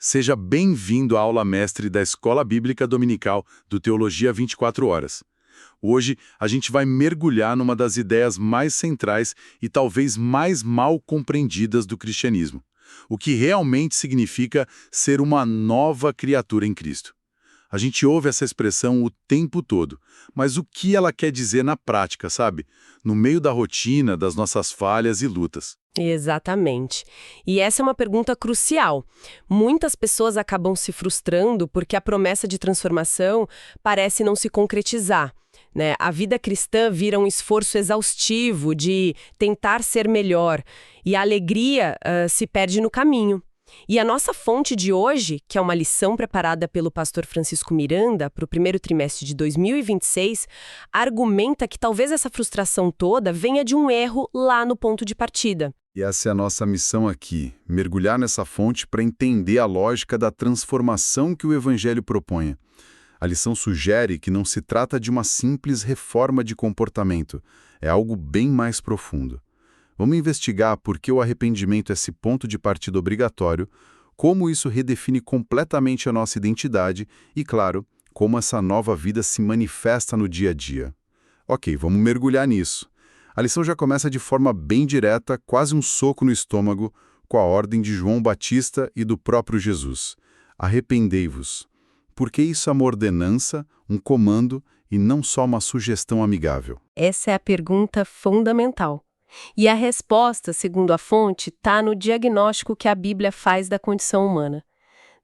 Seja bem-vindo à aula mestre da Escola Bíblica Dominical do Teologia 24 Horas. Hoje, a gente vai mergulhar numa das ideias mais centrais e talvez mais mal compreendidas do cristianismo. O que realmente significa ser uma nova criatura em Cristo. A gente ouve essa expressão o tempo todo, mas o que ela quer dizer na prática, sabe? No meio da rotina, das nossas falhas e lutas. Exatamente. E essa é uma pergunta crucial. Muitas pessoas acabam se frustrando porque a promessa de transformação parece não se concretizar, né? A vida cristã vira um esforço exaustivo de tentar ser melhor e a alegria se perde no caminho. E a nossa fonte de hoje, que é uma lição preparada pelo pastor Francisco Miranda para o primeiro trimestre de 2026, argumenta que talvez essa frustração toda venha de um erro lá no ponto de partida. E essa é a nossa missão aqui, mergulhar nessa fonte para entender a lógica da transformação que o Evangelho propõe. A lição sugere que não se trata de uma simples reforma de comportamento, é algo bem mais profundo. Vamos investigar por que o arrependimento é esse ponto de partida obrigatório, como isso redefine completamente a nossa identidade e, claro, como essa nova vida se manifesta no dia a dia. Ok, vamos mergulhar nisso. A lição já começa de forma bem direta, quase um soco no estômago, com a ordem de João Batista e do próprio Jesus. Arrependei-vos. Porque isso é uma ordenança, um comando e não só uma sugestão amigável? Essa é a pergunta fundamental. E a resposta, segundo a fonte, está no diagnóstico que a Bíblia faz da condição humana.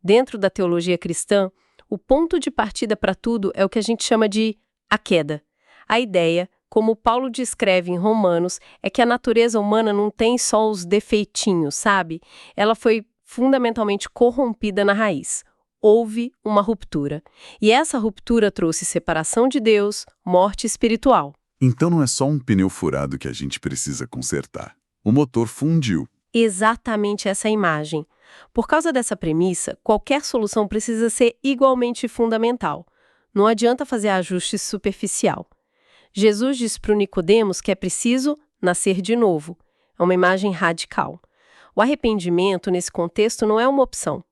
Dentro da teologia cristã, o ponto de partida para tudo é o que a gente chama de a queda. A ideia, como Paulo descreve em Romanos, é que a natureza humana não tem só os defeitinhos, sabe? Ela foi fundamentalmente corrompida na raiz. Houve uma ruptura. E essa ruptura trouxe separação de Deus, morte espiritual. Então não é só um pneu furado que a gente precisa consertar. O motor fundiu. Exatamente essa imagem. Por causa dessa premissa, qualquer solução precisa ser igualmente fundamental. Não adianta fazer ajuste superficial. Jesus diz para o Nicodemos que é preciso nascer de novo. É uma imagem radical. O arrependimento, nesse contexto, não é uma opção.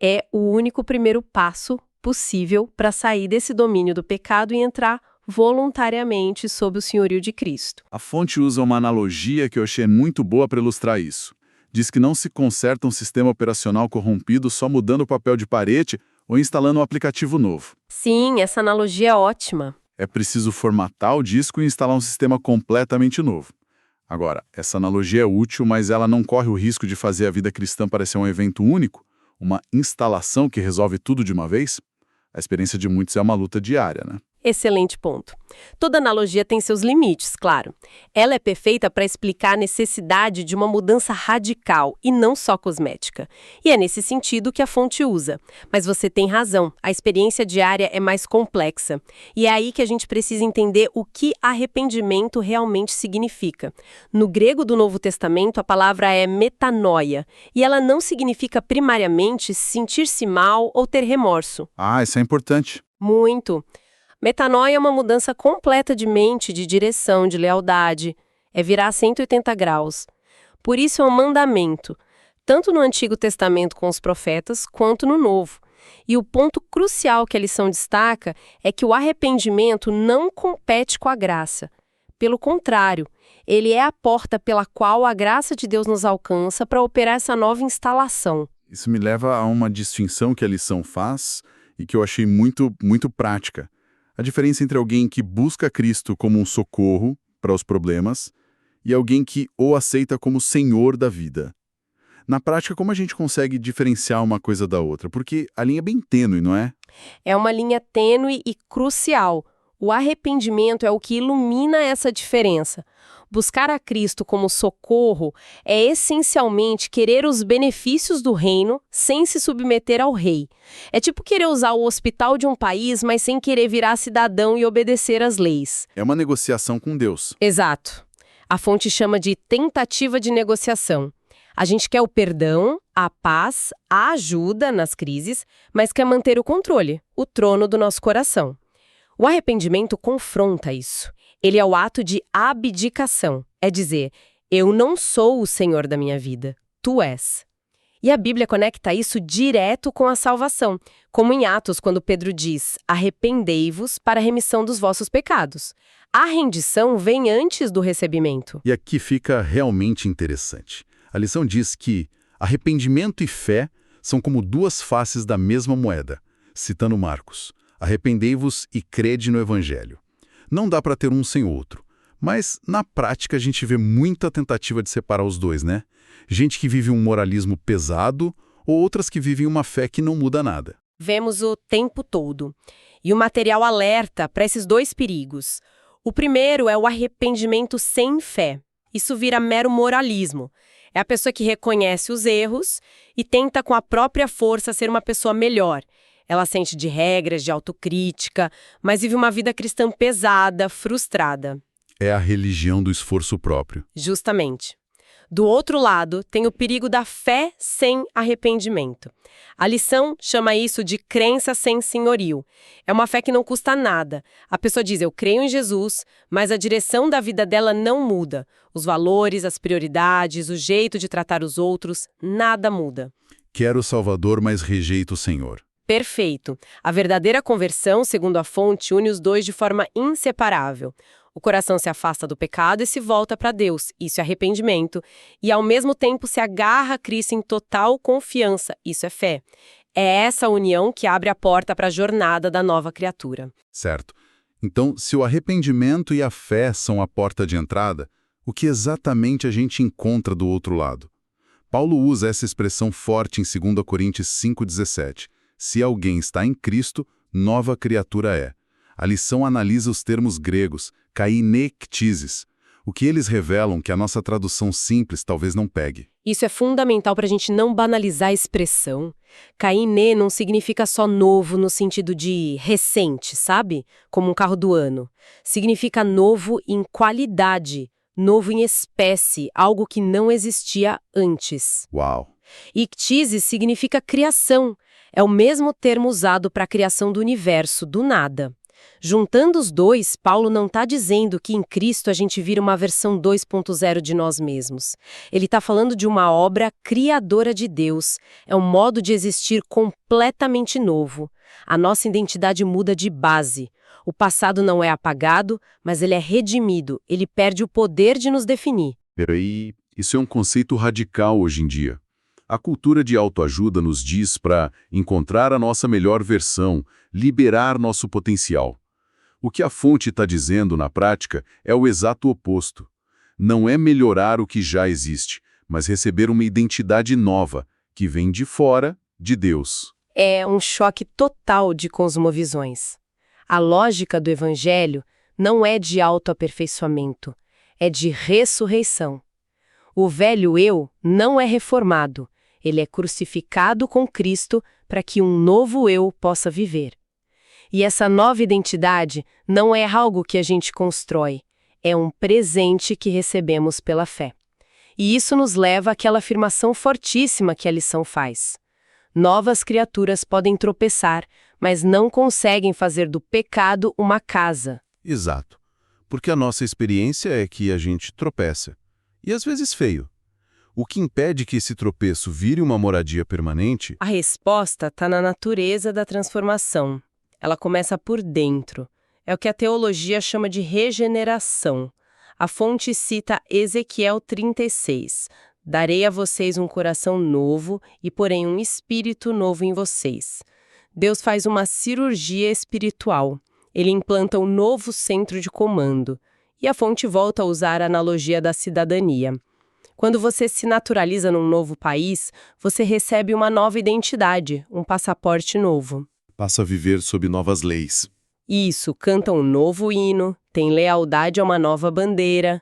É o único primeiro passo possível para sair desse domínio do pecado e entrar voluntariamente sob o senhorio de Cristo. A fonte usa uma analogia que eu achei muito boa para ilustrar isso. Diz que não se conserta um sistema operacional corrompido só mudando o papel de parede ou instalando um aplicativo novo. Sim, essa analogia é ótima. É preciso formatar o disco e instalar um sistema completamente novo. Agora, essa analogia é útil, mas ela não corre o risco de fazer a vida cristã parecer um evento único, uma instalação que resolve tudo de uma vez? A experiência de muitos é uma luta diária, né? Excelente ponto. Toda analogia tem seus limites, claro. Ela é perfeita para explicar a necessidade de uma mudança radical e não só cosmética. E é nesse sentido que a fonte usa. Mas você tem razão, a experiência diária é mais complexa. E é aí que a gente precisa entender o que arrependimento realmente significa. No grego do Novo Testamento, a palavra é metanoia. E ela não significa primariamente sentir-se mal ou ter remorso. Ah, isso é importante. Muito. Metanoia é uma mudança completa de mente, de direção, de lealdade. É virar 180 graus. Por isso é um mandamento, tanto no Antigo Testamento com os profetas, quanto no Novo. E o ponto crucial que a lição destaca é que o arrependimento não compete com a graça. Pelo contrário, ele é a porta pela qual a graça de Deus nos alcança para operar essa nova instalação. Isso me leva a uma distinção que a lição faz e que eu achei muito prática. A diferença entre alguém que busca Cristo como um socorro para os problemas e alguém que o aceita como Senhor da vida. Na prática, como a gente consegue diferenciar uma coisa da outra? Porque a linha é bem tênue, não é? É uma linha tênue e crucial. O arrependimento é o que ilumina essa diferença. Buscar a Cristo como socorro é essencialmente querer os benefícios do reino sem se submeter ao rei. É tipo querer usar o hospital de um país, mas sem querer virar cidadão e obedecer às leis. É uma negociação com Deus. Exato. A fonte chama de tentativa de negociação. A gente quer o perdão, a paz, a ajuda nas crises, mas quer manter o controle, o trono do nosso coração. O arrependimento confronta isso. Ele é o ato de abdicação, é dizer, eu não sou o Senhor da minha vida, tu és. E a Bíblia conecta isso direto com a salvação, como em Atos, quando Pedro diz: arrependei-vos para a remissão dos vossos pecados. A rendição vem antes do recebimento. E aqui fica realmente interessante. A lição diz que arrependimento e fé são como duas faces da mesma moeda. Citando Marcos: arrependei-vos e crede no Evangelho. Não dá para ter um sem o outro. Mas, na prática, a gente vê muita tentativa de separar os dois, né? Gente que vive um moralismo pesado ou outras que vivem uma fé que não muda nada. Vemos o tempo todo. E o material alerta para esses dois perigos. O primeiro é o arrependimento sem fé. Isso vira mero moralismo. É a pessoa que reconhece os erros e tenta com a própria força ser uma pessoa melhor. Ela sente de regras, de autocrítica, mas vive uma vida cristã pesada, frustrada. É a religião do esforço próprio. Justamente. Do outro lado, tem o perigo da fé sem arrependimento. A lição chama isso de crença sem senhorio. É uma fé que não custa nada. A pessoa diz: eu creio em Jesus, mas a direção da vida dela não muda. Os valores, as prioridades, o jeito de tratar os outros, nada muda. Quero o Salvador, mas rejeito o Senhor. Perfeito. A verdadeira conversão, segundo a fonte, une os dois de forma inseparável. O coração se afasta do pecado e se volta para Deus, isso é arrependimento, e ao mesmo tempo se agarra a Cristo em total confiança, isso é fé. É essa união que abre a porta para a jornada da nova criatura. Certo. Então, se o arrependimento e a fé são a porta de entrada, o que exatamente a gente encontra do outro lado? Paulo usa essa expressão forte em 2 Coríntios 5,17. Se alguém está em Cristo, nova criatura é. A lição analisa os termos gregos, kainektisis, o que eles revelam que a nossa tradução simples talvez não pegue. Isso é fundamental para a gente não banalizar a expressão. Kainé não significa só novo no sentido de recente, sabe? Como um carro do ano. Significa novo em qualidade, novo em espécie, algo que não existia antes. Uau! Ictisis significa criação. É o mesmo termo usado para a criação do universo, do nada. Juntando os dois, Paulo não está dizendo que em Cristo a gente vira uma versão 2.0 de nós mesmos. Ele está falando de uma obra criadora de Deus. É um modo de existir completamente novo. A nossa identidade muda de base. O passado não é apagado, mas ele é redimido. Ele perde o poder de nos definir. Peraí, isso é um conceito radical hoje em dia. A cultura de autoajuda nos diz para encontrar a nossa melhor versão, liberar nosso potencial. O que a fonte está dizendo na prática é o exato oposto. Não é melhorar o que já existe, mas receber uma identidade nova, que vem de fora, de Deus. É um choque total de cosmovisões. A lógica do Evangelho não é de autoaperfeiçoamento, é de ressurreição. O velho eu não é reformado, ele é crucificado com Cristo para que um novo eu possa viver. E essa nova identidade não é algo que a gente constrói, é um presente que recebemos pela fé. E isso nos leva àquela afirmação fortíssima que a lição faz. Novas criaturas podem tropeçar, mas não conseguem fazer do pecado uma casa. Exato. Porque a nossa experiência é que a gente tropeça. E às vezes feio. O que impede que esse tropeço vire uma moradia permanente? A resposta está na natureza da transformação. Ela começa por dentro. É o que a teologia chama de regeneração. A fonte cita Ezequiel 36. Darei a vocês um coração novo e porém um espírito novo em vocês. Deus faz uma cirurgia espiritual. Ele implanta um novo centro de comando. E a fonte volta a usar a analogia da cidadania. Quando você se naturaliza num novo país, você recebe uma nova identidade, um passaporte novo. Passa a viver sob novas leis. Isso, canta um novo hino, tem lealdade a uma nova bandeira.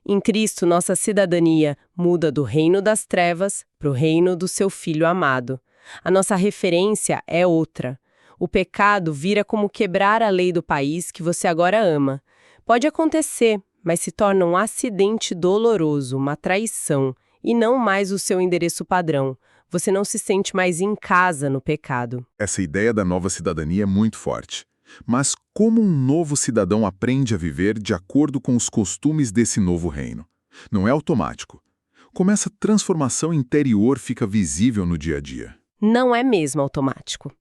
Em Cristo, nossa cidadania muda do reino das trevas para o reino do seu Filho amado. A nossa referência é outra. O pecado vira como quebrar a lei do país que você agora ama. Pode acontecer, mas se torna um acidente doloroso, uma traição, e não mais o seu endereço padrão. Você não se sente mais em casa no pecado. Essa ideia da nova cidadania é muito forte. Mas como um novo cidadão aprende a viver de acordo com os costumes desse novo reino? Não é automático. Como essa transformação interior fica visível no dia a dia? Não é mesmo automático.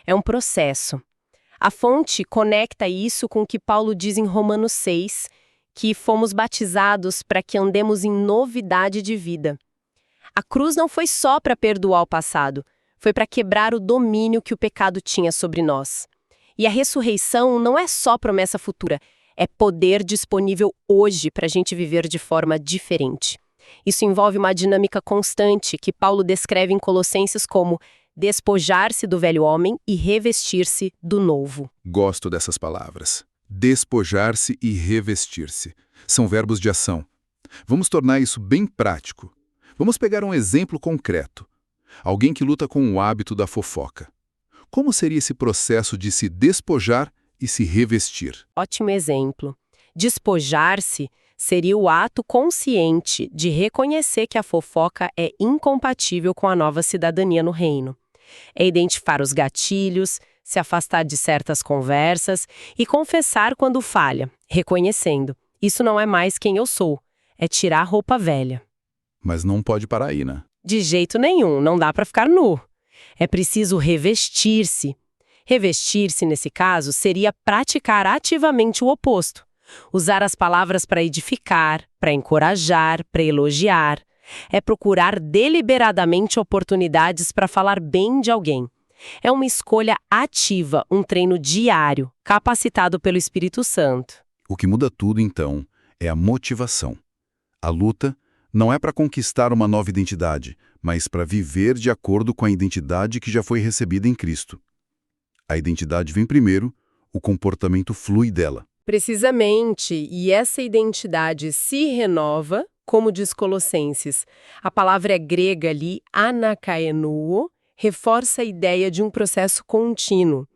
É um processo. A fonte conecta isso com o que Paulo diz em Romanos 6, que fomos batizados para que andemos em novidade de vida. A cruz não foi só para perdoar o passado, foi para quebrar o domínio que o pecado tinha sobre nós. E a ressurreição não é só promessa futura, é poder disponível hoje para a gente viver de forma diferente. Isso envolve uma dinâmica constante que Paulo descreve em Colossenses como despojar-se do velho homem e revestir-se do novo. Gosto dessas palavras. Despojar-se e revestir-se. São verbos de ação. Vamos tornar isso bem prático. Vamos pegar um exemplo concreto. Alguém que luta com o hábito da fofoca. Como seria esse processo de se despojar e se revestir? Ótimo exemplo. Despojar-se seria o ato consciente de reconhecer que a fofoca é incompatível com a nova cidadania no reino. É identificar os gatilhos, se afastar de certas conversas e confessar quando falha, reconhecendo. Isso não é mais quem eu sou, é tirar a roupa velha. Mas não pode parar aí, né? De jeito nenhum, não dá para ficar nu. É preciso revestir-se. Revestir-se, nesse caso, seria praticar ativamente o oposto. Usar as palavras para edificar, para encorajar, para elogiar. É procurar deliberadamente oportunidades para falar bem de alguém. É uma escolha ativa, um treino diário, capacitado pelo Espírito Santo. O que muda tudo, então, é a motivação. A luta não é para conquistar uma nova identidade, mas para viver de acordo com a identidade que já foi recebida em Cristo. A identidade vem primeiro, o comportamento flui dela. Precisamente, e essa identidade se renova, como diz Colossenses. A palavra é grega ali, anakaenuo, reforça a ideia de um processo contínuo.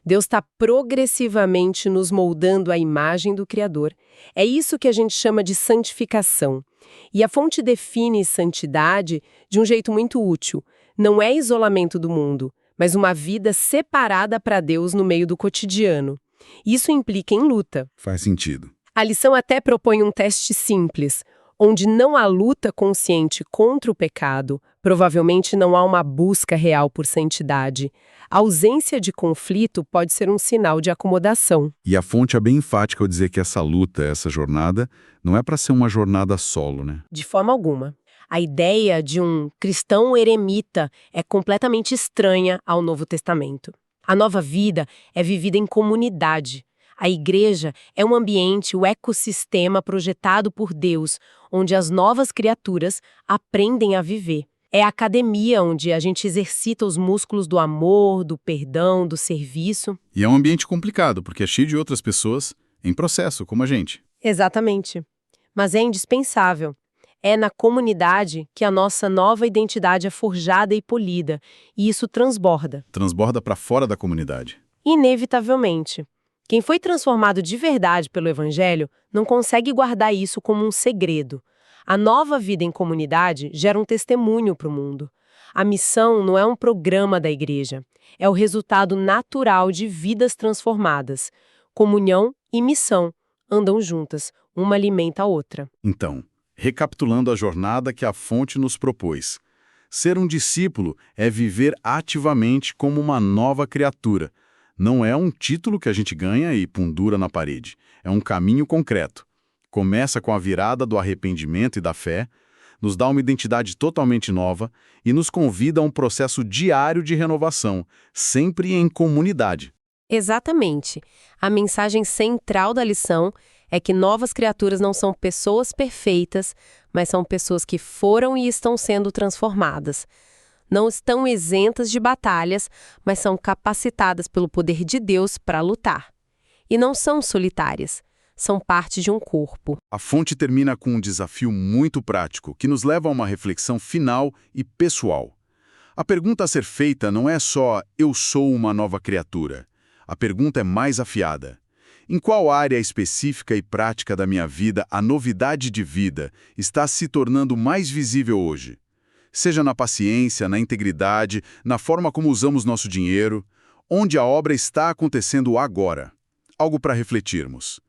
Deus está progressivamente nos moldando à imagem do Criador. É isso que a gente chama de santificação. E a fonte define santidade de um jeito muito útil. Não é isolamento do mundo, mas uma vida separada para Deus no meio do cotidiano. Isso implica em luta. Faz sentido. A lição até propõe um teste simples, onde não há luta consciente contra o pecado, provavelmente não há uma busca real por santidade. A ausência de conflito pode ser um sinal de acomodação. E a fonte é bem enfática ao dizer que essa luta, essa jornada, não é para ser uma jornada solo, né? De forma alguma. A ideia de um cristão eremita é completamente estranha ao Novo Testamento. A nova vida é vivida em comunidade. A igreja é um ambiente, o ecossistema projetado por Deus, onde as novas criaturas aprendem a viver. É a academia onde a gente exercita os músculos do amor, do perdão, do serviço. E é um ambiente complicado, porque é cheio de outras pessoas em processo, como a gente. Exatamente. Mas é indispensável. É na comunidade que a nossa nova identidade é forjada e polida, e isso transborda. Transborda para fora da comunidade. Inevitavelmente. Quem foi transformado de verdade pelo Evangelho não consegue guardar isso como um segredo. A nova vida em comunidade gera um testemunho para o mundo. A missão não é um programa da igreja, é o resultado natural de vidas transformadas. Comunhão e missão andam juntas, uma alimenta a outra. Então, recapitulando a jornada que a fonte nos propôs, ser um discípulo é viver ativamente como uma nova criatura. Não é um título que a gente ganha e pendura na parede. É um caminho concreto. Começa com a virada do arrependimento e da fé, nos dá uma identidade totalmente nova e nos convida a um processo diário de renovação, sempre em comunidade. Exatamente. A mensagem central da lição é que novas criaturas não são pessoas perfeitas, mas são pessoas que foram e estão sendo transformadas. Não estão isentas de batalhas, mas são capacitadas pelo poder de Deus para lutar. E não são solitárias, são parte de um corpo. A fonte termina com um desafio muito prático, que nos leva a uma reflexão final e pessoal. A pergunta a ser feita não é só "eu sou uma nova criatura". A pergunta é mais afiada. Em qual área específica e prática da minha vida a novidade de vida está se tornando mais visível hoje? Seja na paciência, na integridade, na forma como usamos nosso dinheiro, onde a obra está acontecendo agora. Algo para refletirmos.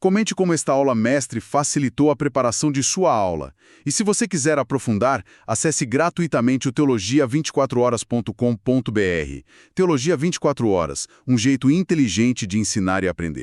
Comente como esta aula mestre facilitou a preparação de sua aula. E se você quiser aprofundar, acesse gratuitamente o teologia24horas.com.br. Teologia 24 Horas, um jeito inteligente de ensinar e aprender.